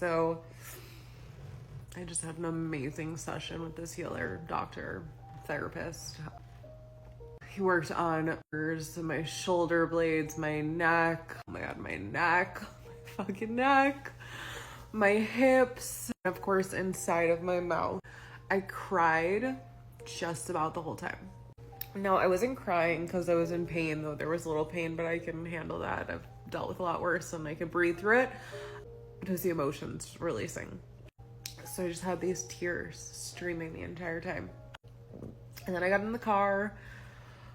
So I just had an amazing session with this healer, doctor, therapist. He worked on my shoulder blades, my neck, oh my God, my neck, my fucking neck, my hips, and of course inside of my mouth. I cried just about the whole time. No, I wasn't crying because I was in pain, though there was a little pain, but I can handle that. I've dealt with a lot worse and I could breathe through it. It was the emotions releasing. So I just had these tears streaming the entire time. And then I got in the car.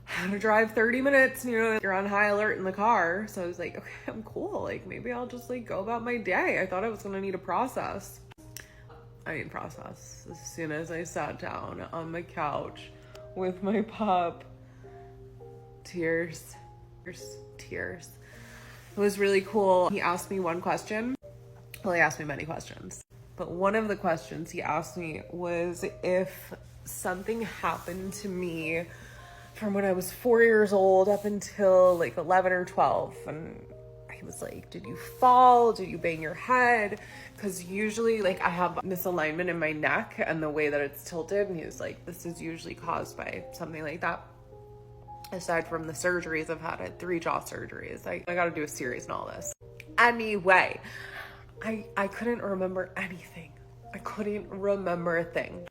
I had to drive 30 minutes, you know, you're on high alert in the car. So I was like, okay, I'm cool. Like, maybe I'll just like go about my day. I thought I was going to need a process. I didn't process. As soon as I sat down on the couch with my pup, tears. It was really cool. He asked me one question. Well, he asked me many questions. But one of the questions he asked me was if something happened to me from when I was 4 years old up until like 11 or 12. And he was like, did you fall? Did you bang your head? Because usually like I have misalignment in my neck and the way that it's tilted. And he was like, this is usually caused by something like that. Aside from the surgeries I've had 3 jaw surgeries. I got to do a series and all this. Anyway, I couldn't remember anything. I couldn't remember a thing.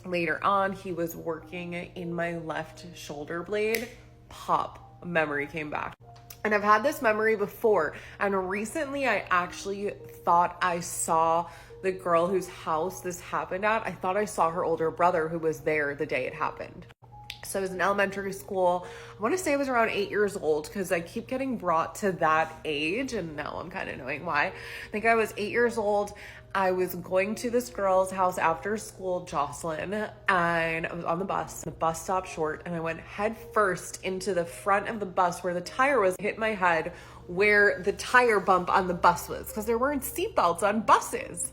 Later on, he was working in my left shoulder blade. Pop, memory came back. And I've had this memory before. And recently I actually thought I saw the girl whose house this happened at. I thought I saw her older brother who was there the day it happened. So I was in elementary school. I want to say I was around 8 years old because I keep getting brought to that age. And now I'm kind of knowing why. I think I was 8 years old. I was going to this girl's house after school, Jocelyn, and I was on the bus. The bus stopped short and I went head first into the front of the bus where the tire was, hit my head where the tire bump on the bus was because there weren't seatbelts on buses.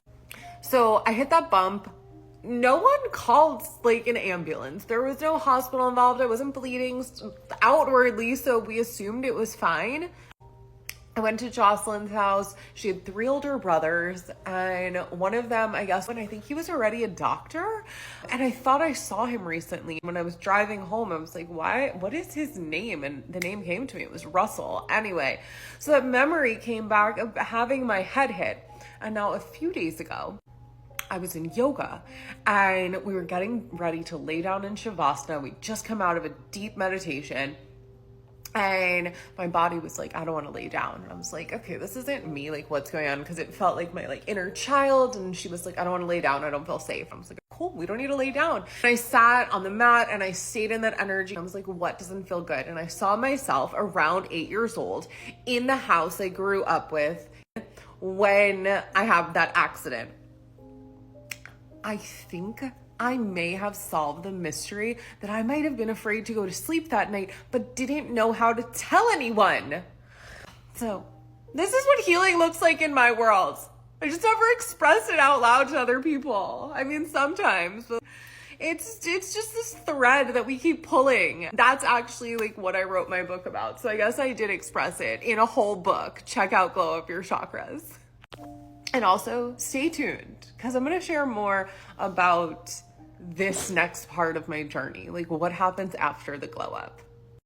So I hit that bump. No one called like an ambulance. There was no hospital involved. I wasn't bleeding outwardly, so we assumed it was fine. I went to Jocelyn's house. She had 3 older brothers, and one of them, I guess, when I think he was already a doctor, and I thought I saw him recently. When I was driving home, I was like, why? What is his name? And the name came to me. It was Russell. Anyway, so that memory came back of having my head hit. And now a few days ago, I was in yoga and we were getting ready to lay down in Shavasana. We'd just come out of a deep meditation. And my body was like, I don't want to lay down. And I was like, okay, this isn't me. Like, what's going on? Because it felt like my like inner child. And she was like, I don't want to lay down. I don't feel safe. I was like, cool, we don't need to lay down. And I sat on the mat and I stayed in that energy. I was like, what doesn't feel good? And I saw myself around 8 years old in the house I grew up with when I had that accident. I think I may have solved the mystery that I might have been afraid to go to sleep that night, but didn't know how to tell anyone. So this is what healing looks like in my world. I just never express it out loud to other people. I mean, sometimes, but it's just this thread that we keep pulling. That's actually like what I wrote my book about. So I guess I did express it in a whole book. Check out Glow Up Your Chakras. And also stay tuned because I'm going to share more about this next part of my journey, like what happens after the glow up.